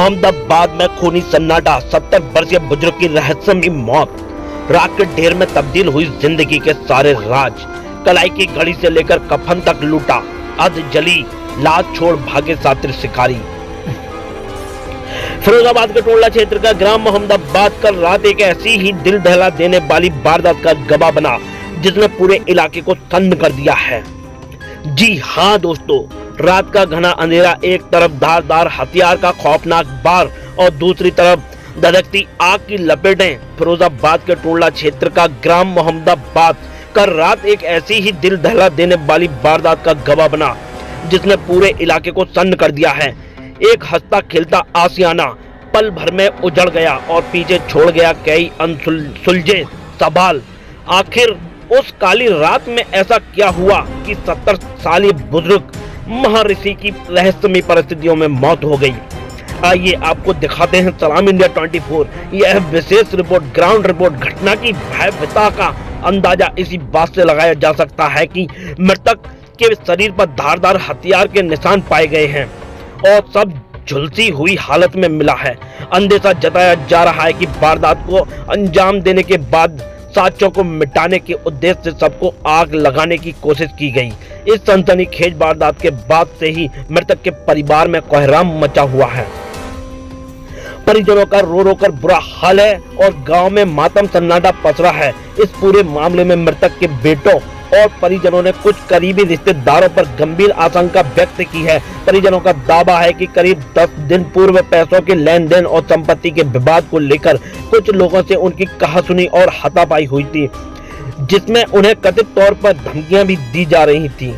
मोहम्मदाबाद में खूनी सन्नाटा, 70 वर्षीय बुजुर्ग की रहस्यमयी मौत। रात के ढेर में तब्दील हुई जिंदगी के सारे राज। कलाई की घड़ी से लेकर कफन तक लूटा, अध जली लाश छोड़ भागे सातिर शिकारी। फिरोजाबाद के टोला क्षेत्र का ग्राम मोहम्मदाबाद कल रात एक ऐसी ही दिल दहला देने वाली वारदात का गवाह बना जिसने पूरे इलाके को तंग कर दिया है। जी हाँ दोस्तों, रात का घना अंधेरा, एक तरफ धारदार हथियार का खौफनाक बार और दूसरी तरफ धधकती आग की लपेटें। फिरोजाबाद के टोला क्षेत्र का ग्राम मोहम्मदाबाद कल रात एक ऐसी ही दिल दहला देने वाली वारदात का गवाह बना जिसने पूरे इलाके को सन्न कर दिया है। एक हंसता खिलता आशियाना पल भर में उजड़ गया और पीछे छोड़ गया कई अनसुलझे सवाल। आखिर उस काली रात में ऐसा क्या हुआ कि 70 सालीय बुजुर्ग महर्षि की रहस्यमयी परिस्थितियों में मौत हो गई। आइए आपको दिखाते हैं सलाम इंडिया 24। यह विशेष रिपोर्ट, ग्राउंड रिपोर्ट। घटना की भयावहता का अंदाजा इसी बात से लगाया जा सकता है कि मृतक के शरीर पर धारदार हथियार के निशान पाए गए हैं और सब झुलसी हुई हालत में मिला है। अंदेशा जताया जा रहा है कि वारदात को अंजाम देने के बाद साक्ष्यों को मिटाने के उद्देश्य से सबको आग लगाने की कोशिश की गई। इस सनसनीखेज वारदात के बाद से ही मृतक के परिवार में कोहराम मचा हुआ है। परिजनों का रो रो कर बुरा हाल है और गांव में मातम सन्नाटा पसरा है। इस पूरे मामले में मृतक के बेटों और परिजनों ने कुछ करीबी रिश्तेदारों पर गंभीर आशंका व्यक्त की है। परिजनों का दावा है कि करीब 10 दिन पूर्व पैसों के लेन देन और संपत्ति के विवाद को लेकर कुछ लोगों से उनकी कहासुनी और हाथापाई हुई थी, जिसमें उन्हें कथित तौर पर धमकियां भी दी जा रही थी।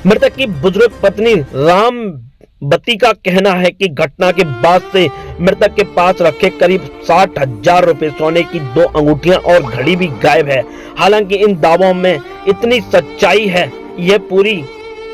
मृतक की बुजुर्ग पत्नी रामबती का कहना है कि घटना के बाद से मृतक के पास रखे करीब 60,000 रुपए, सोने की 2 अंगूठियां और घड़ी भी गायब है। हालांकि इन दावों में इतनी सच्चाई है, यह पूरी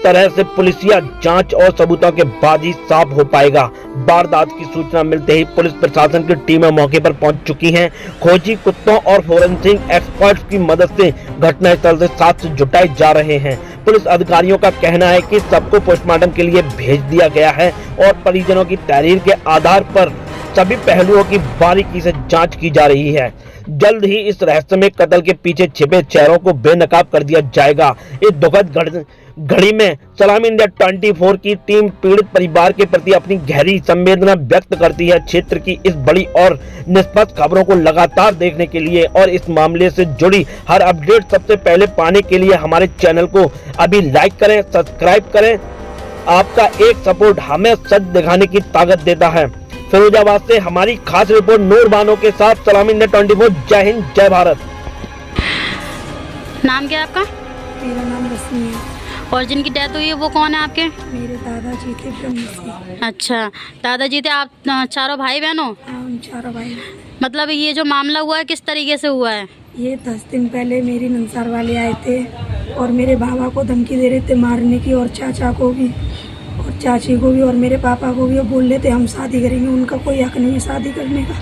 तरह से पुलिसिया जांच और सबूतों के बाद ही साफ हो पाएगा। वारदात की सूचना मिलते ही पुलिस प्रशासन की टीमें मौके पर पहुंच चुकी हैं। खोजी कुत्तों और फोरेंसिक एक्सपर्ट्स की मदद से घटनास्थल से साक्ष्य जुटाए जा रहे हैं। पुलिस अधिकारियों का कहना है कि सबको पोस्टमार्टम के लिए भेज दिया गया है और परिजनों की तहरीर के आधार पर सभी पहलुओं की बारीकी से जांच की जा रही है। जल्द ही इस रहस्यमय कत्ल के पीछे छिपे चेहरों को बेनकाब कर दिया जाएगा। इस दुखद घड़ी में सलाम इंडिया 24 की टीम पीड़ित परिवार के प्रति अपनी गहरी संवेदना व्यक्त करती है। क्षेत्र की इस बड़ी और निष्पक्ष खबरों को लगातार देखने के लिए और इस मामले से जुड़ी हर अपडेट सबसे पहले पाने के लिए हमारे चैनल को अभी लाइक करें, सब्सक्राइब करें। आपका एक सपोर्ट हमें सच दिखाने की ताकत देता है। फिरोजाबाद से हमारी खास रिपोर्ट नूर बानो के साथ सलाम इंडिया 24। जय हिंद, जय भारत। नाम क्या है आपका? मेरा नाम रश्मि है। और जिनकी डेथ हुई है वो कौन है आपके? मेरे दादाजी थे ब्रह्मसी। अच्छा, दादाजी थे। आप चारों भाई बहन हो? हम चारों भाई। मतलब ये जो मामला हुआ है किस तरीके से हुआ है? ये 10 दिन पहले मेरी नंसार वाले आए थे और मेरे बाबा को धमकी दे रहे थे मारने की, और चाचा को भी और चाची को भी और मेरे पापा को भी। वो बोल रहे थे हम शादी करेंगे। उनका कोई हक नहीं है शादी करने का।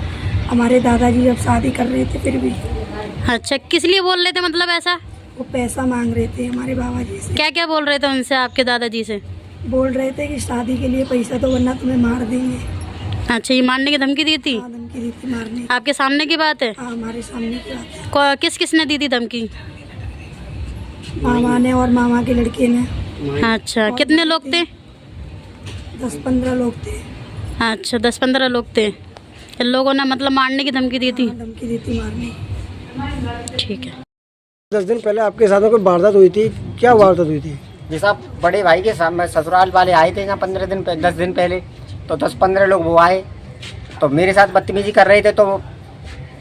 हमारे दादाजी जब शादी कर रहे थे फिर भी। अच्छा, किस लिए बोल रहे थे? मतलब ऐसा वो पैसा मांग रहे थे हमारे बाबा जी से। क्या क्या बोल रहे थे उनसे, आपके दादाजी से? बोल रहे थे कि शादी के लिए पैसा दो वरना तुम्हें मार देंगे। अच्छा, ये मारने की धमकी दी थी? हाँ, धमकी दी थी मारने। आपके सामने की बात है? हाँ, हमारे सामने की बात है। किस किसने दी थी धमकी? मामा ने और मामा के लड़के ने। अच्छा, कितने लोग थे? 10-15 लोग थे। अच्छा, 10-15 लोग थे। इन लोगों ने मतलब मारने की धमकी दी थी? हाँ, धमकी दी थी मारने। ठीक है। 10 दिन पहले आपके साथ में कोई वारदात हुई थी, क्या वारदात हुई थी? जैसा बड़े भाई के साथ में ससुराल वाले आए थे यहाँ 10 दिन पहले, तो 10-15 लोग वो आए तो मेरे साथ बदतमीजी कर रहे थे। तो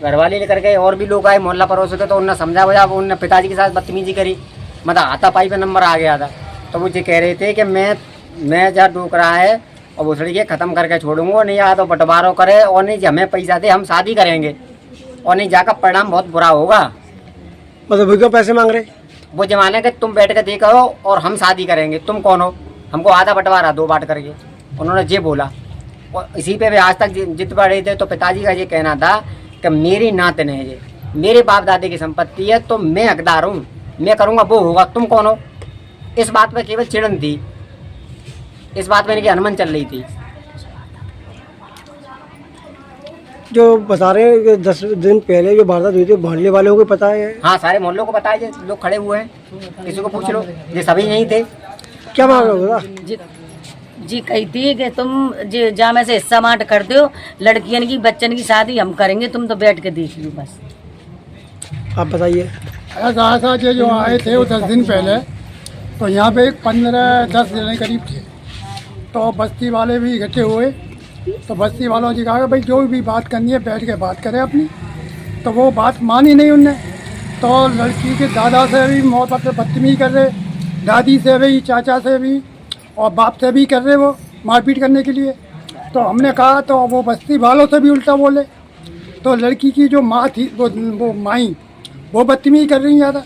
घर वाले लेकर गए और भी लोग आए, मोहल्ला पड़ोस थे, तो उन्हें समझा बुझा, उनने पिताजी के साथ बदतमीजी करी। मतलब हाथापाई पे नंबर आ गया था। तो मुझे कह रहे थे कि मैं जहाँ डूक रहा है और वो लड़की ख़त्म करके छोड़ूंगा, नहीं या तो बंटवारा करे और नहीं हमें पैसा दे, हम शादी करेंगे, और नहीं जाकर परिणाम बहुत बुरा होगा। मतलब वो क्यों पैसे मांग रहे? वो जमाने के तुम बैठ कर देखो और हम शादी करेंगे, तुम कौन हो? हमको आधा बंटवारा 2 बांट करके, उन्होंने ये बोला। और इसी पे भी आज तक जिद बढ़े थे। तो पिताजी का ये कहना था कि मेरी नात नहीं है, मेरे बाप दादे की संपत्ति है, तो मैं हकदार हूँ, मैं करूँगा, वो होगा, तुम कौन हो? इस बात पर केवल चिड़न थी, इस बात में इनकी अनमन चल रही थी। जो बता रहे हैं कि 10 दिन पहले जो वारदात हुई थी मोहल्ले वालों को पता है? हाँ, सारे मोहल्लों को बताया, जो लोग खड़े हुए हैं किसी को पूछ लो, ये सभी यहीं थे। क्या मामला होगा? जी कही थी कि तुम जा में से हिस्सा बांट कर दो, लड़कियन की बच्चन की शादी हम करेंगे, तुम तो बैठ के देख लो बस। आप बताइए। ऐसा जो आए थे वो 10 दिन पहले, तो यहाँ पे 15-10 जने करीब थे, तो बस्ती वाले भी इकट्ठे हुए, तो बस्ती वालों ने कहा भाई जो भी बात करनी है बैठ के बात करें अपनी, तो वो बात मानी नहीं उनने, तो लड़की के दादा से भी मौत से बदतमीजी कर रहे, दादी से भी, चाचा से भी और बाप से भी कर रहे, वो मारपीट करने के लिए। तो हमने कहा, तो वो बस्ती वालों से भी उल्टा बोले, तो लड़की की जो माँ थी वो माई वो बदतमीजी कर रही ज़्यादा।